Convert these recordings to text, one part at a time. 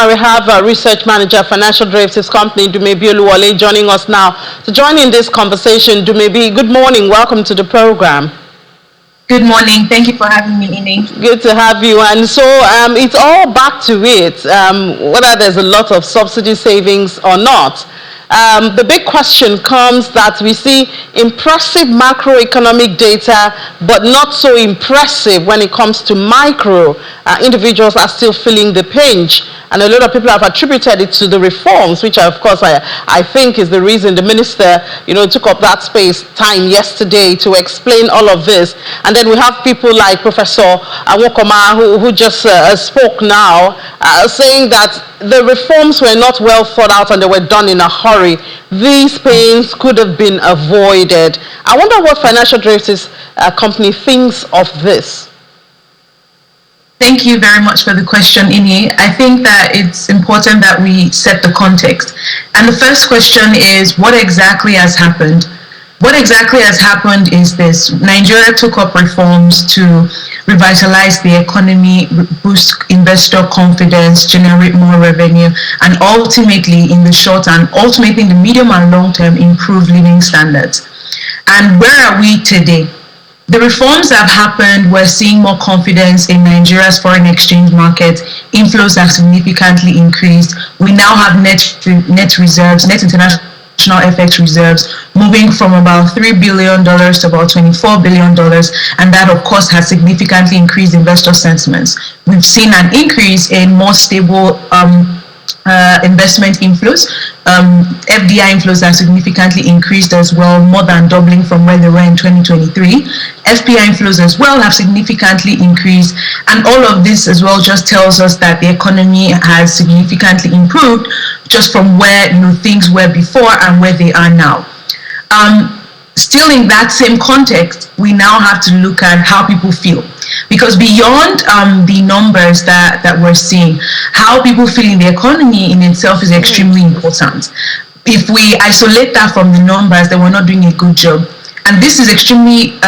We have Research Manager, Financial Derivatives Company, Dumebi Oluwole, joining us now. So joining this conversation, Dumebi, good morning. Welcome to the program. Good morning. Thank you for having me, Ine. Good to have you. And so it's all back to it, whether there's a lot of subsidy savings or not. The big question comes that we see impressive macroeconomic data, but not so impressive when it comes to micro. Individuals are still feeling the pinch. And a lot of people have attributed it to the reforms, which of course I think is the reason the minister, took up that space time yesterday to explain all of this. And then we have people like Professor Awokoma who just spoke now, saying that the reforms were not well thought out and they were done in a hurry. These pains could have been avoided. I wonder what Financial Derivatives Company thinks of this. Thank you very much for the question, Ini. I think that it's important that we set the context. And the first question is, what exactly has happened? What exactly has happened is this. Nigeria took up reforms to revitalize the economy, boost investor confidence, generate more revenue, and ultimately, in the short and ultimately in the medium and long term, improve living standards. And where are we today? The reforms that have happened, we're seeing more confidence in Nigeria's foreign exchange market. Inflows have significantly increased. We now have net reserves, net international FX reserves, moving from about $3 billion to about $24 billion. And that, of course, has significantly increased investor sentiments. We've seen an increase in more stable investment inflows. FDI inflows have significantly increased as well, more than doubling from where they were in 2023. FPI inflows as well have significantly increased, and all of this as well just tells us that the economy has significantly improved just from where things were before and where they are now. Still in that same context, we now have to look at how people feel. Because beyond the numbers that we're seeing, how people feel in the economy in itself is extremely important. If we isolate that from the numbers, then we're not doing a good job. And this is extremely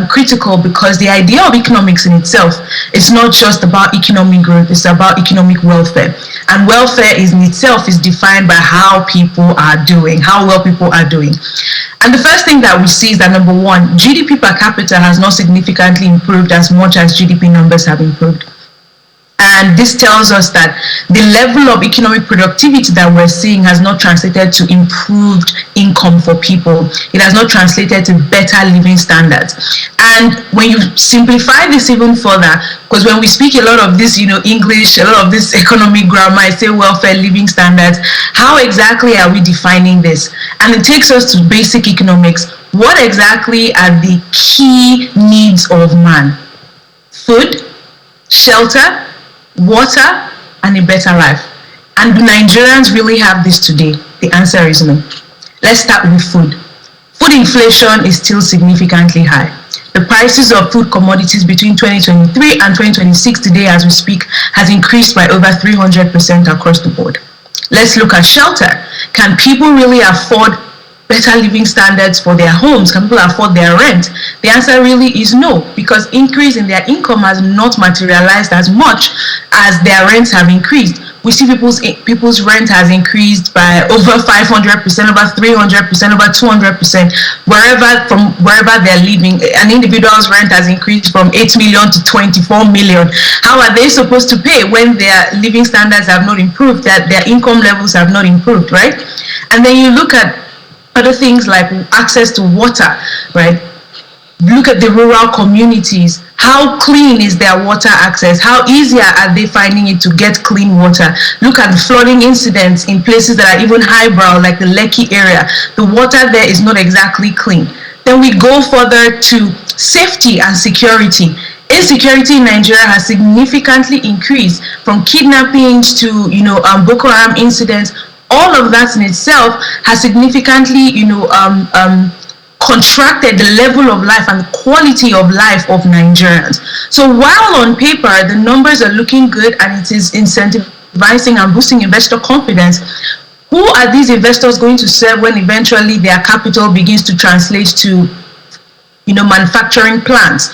critical because the idea of economics in itself is not just about economic growth, it's about economic welfare. And welfare in itself is defined by how people are doing, how well people are doing. And the first thing that we see is that, number one, GDP per capita has not significantly improved as much as GDP numbers have improved. And this tells us that the level of economic productivity that we're seeing has not translated to improved income for people. It has not translated to better living standards. And when you simplify this even further, because when we speak a lot of this, English, a lot of this economic grammar, I say welfare, living standards, how exactly are we defining this? And it takes us to basic economics. What exactly are the key needs of man? Food, shelter, water, and a better life. And do Nigerians really have this today? The answer is no. Let's start with food. Food inflation is still significantly high. The prices of food commodities between 2023 and 2026 today as we speak has increased by over 300% across the board. Let's look at shelter. Can people really afford better living standards for their homes? Can people afford their rent? The answer really is no, because increase in their income has not materialized as much as their rents have increased. We see people's rent has increased by over 500%, over 300%, over 200%, wherever they're living. An individual's rent has increased from 8 million to 24 million. How are they supposed to pay when their living standards have not improved, that their income levels have not improved, right? And then you look at other things like access to water, right? Look at the rural communities. How clean is their water access? How easier are they finding it to get clean water? Look at the flooding incidents in places that are even highbrow, like the Lekki area. The water there is not exactly clean. Then we go further to safety and security. Insecurity in Nigeria has significantly increased, from kidnappings to Boko Haram incidents. All of that in itself has significantly contracted the level of life and the quality of life of Nigerians. So while on paper the numbers are looking good and it is incentivizing and boosting investor confidence, who are these investors going to serve when eventually their capital begins to translate to manufacturing plants,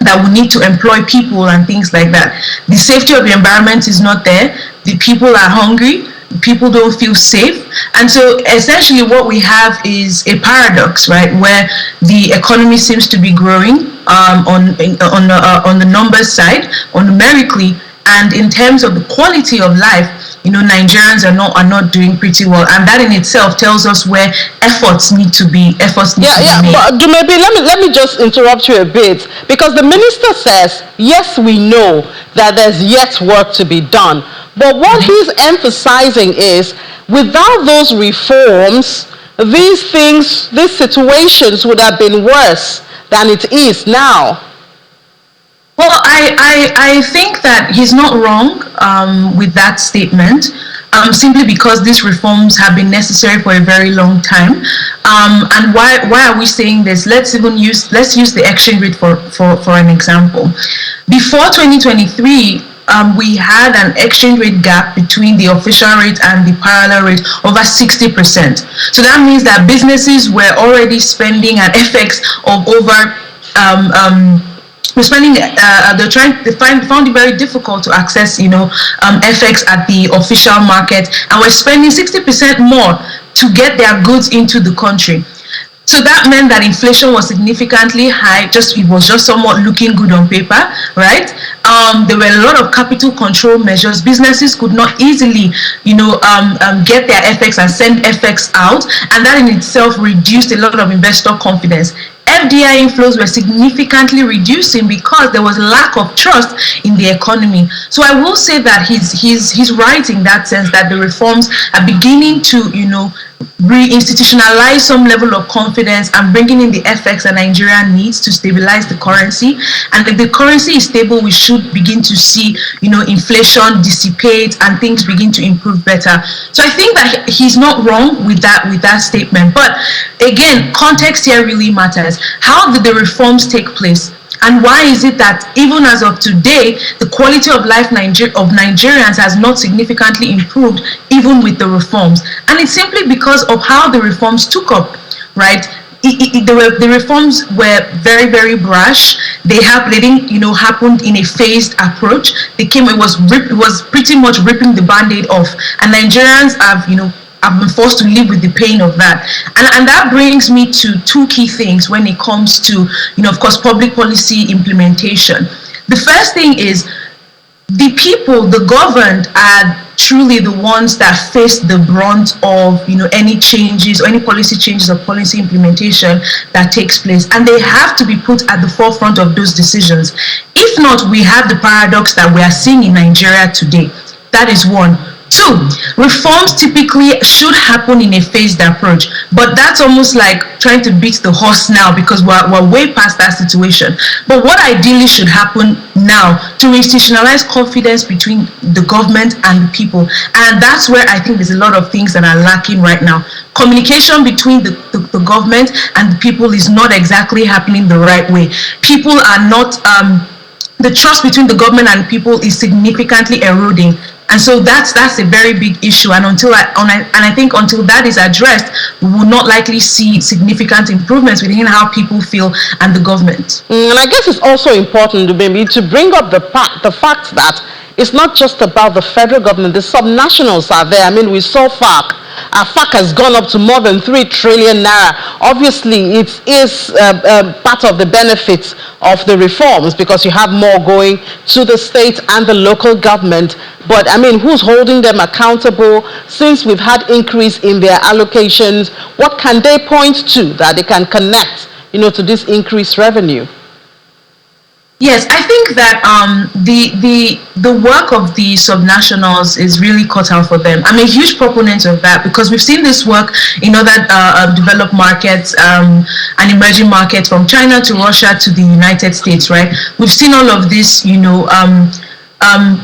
that we need to employ people and things like that. The safety of the environment is not there. The people are hungry. People don't feel safe. And so essentially what we have is a paradox, right, where the economy seems to be growing on the numbers side, on numerically, and in terms of the quality of life, Nigerians are not doing pretty well, and that in itself tells us where efforts need to be made. But maybe let me just interrupt you a bit, because the minister says, yes, we know that there's yet work to be done, but what he's emphasizing is without those reforms, these situations would have been worse than it is now. Well, I think that he's not wrong with that statement, simply because these reforms have been necessary for a very long time. And why are we saying this? Let's use the exchange rate for an example. Before 2023, we had an exchange rate gap between the official rate and the parallel rate over 60%. So that means that businesses were already spending an FX of over they found it very difficult to access, FX at the official market, and we're spending 60% more to get their goods into the country. So that meant that inflation was significantly high. It was just somewhat looking good on paper, right? There were a lot of capital control measures. Businesses could not easily, get their FX and send FX out, and that in itself reduced a lot of investor confidence. FDI inflows were significantly reducing because there was lack of trust in the economy. So I will say that he's right in that sense, that the reforms are beginning to, re-institutionalize some level of confidence and bringing in the FX that Nigeria needs to stabilize the currency. And if the currency is stable, we should begin to see, inflation dissipate and things begin to improve better. So I think that he's not wrong with that statement. But again, context here really matters. How did the reforms take place? And why is it that even as of today, the quality of life of Nigerians has not significantly improved even with the reforms? And it's simply because of how the reforms took up, right? The reforms were very, very brash. They didn't, happened in a phased approach. It was pretty much ripping the Band-Aid off. And Nigerians have, I've been forced to live with the pain of that. And that brings me to two key things when it comes to, of course, public policy implementation. The first thing is the people, the governed, are truly the ones that face the brunt of, any changes or any policy changes or policy implementation that takes place. And they have to be put at the forefront of those decisions. If not, we have the paradox that we are seeing in Nigeria today. That is one. Two, reforms typically should happen in a phased approach, but that's almost like trying to beat the horse now because we're way past that situation. But what ideally should happen now to institutionalize confidence between the government and the people, and that's where I think there's a lot of things that are lacking right now. Communication between the government and the people is not exactly happening the right way. People are not, the trust between the government and people is significantly eroding. And so that's a very big issue, and I think until that is addressed, we will not likely see significant improvements within how people feel and the government. And I guess it's also important maybe to bring up the fact that it's not just about the federal government. The subnationals are there. I mean, we saw FARC. FARC has gone up to more than 3 trillion naira. Obviously, it is part of the benefits of the reforms because you have more going to the state and the local government. But I mean, who's holding them accountable? Since we've had increase in their allocations, what can they point to that they can connect, to this increased revenue? Yes, I think that the work of the subnationals is really cut out for them. I'm a huge proponent of that because we've seen this work in other developed markets and emerging markets, from China to Russia to the United States, right? We've seen all of this,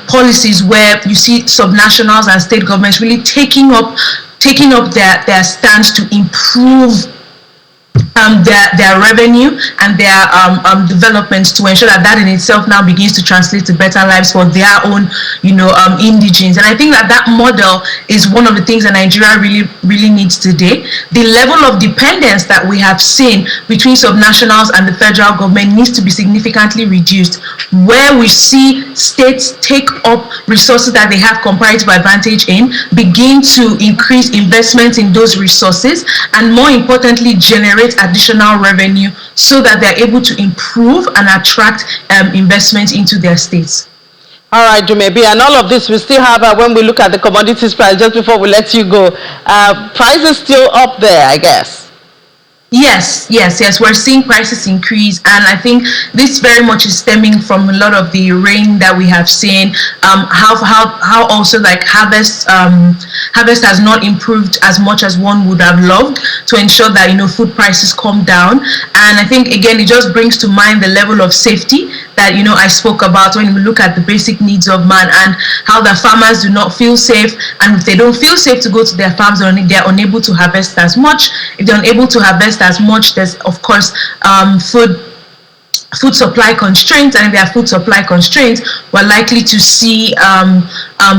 policies where you see subnationals and state governments really taking up their stance to improve their revenue and their development, to ensure that that in itself now begins to translate to better lives for their own, indigenes. And I think that that model is one of the things that Nigeria really needs today. The level of dependence that we have seen between subnationals and the federal government needs to be significantly reduced, where we see states take up resources that they have comparative advantage in, begin to increase investment in those resources, and more importantly, generate additional revenue so that they're able to improve and attract investments into their states. All right, Jumebi, and all of this we still have, when we look at the commodities price, just before we let you go, prices still up there, I guess. Yes. We're seeing prices increase, and I think this very much is stemming from a lot of the rain that we have seen. How also like harvest has not improved as much as one would have loved, to ensure that food prices come down. And I think again it just brings to mind the level of safety that I spoke about when we look at the basic needs of man, and how the farmers do not feel safe, and if they don't feel safe to go to their farms, they're unable to harvest as much. If they're unable to harvest as much, there's of course food supply constraints, and if there are food supply constraints, we're likely to see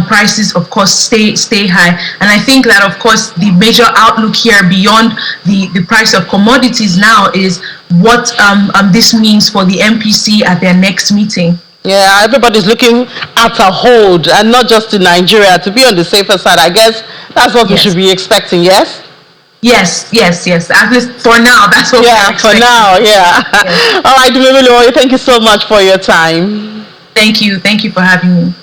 prices of course stay high. And I think that of course the major outlook here beyond the price of commodities now is what this means for the MPC at their next meeting. Yeah, everybody's looking at a hold, and not just in Nigeria, to be on the safer side. I guess that's what we should be expecting, yes? Yes. At least for now, that's what we're expecting. For now, yeah. Yes. All right, Dumebilo, thank you so much for your time. Thank you for having me.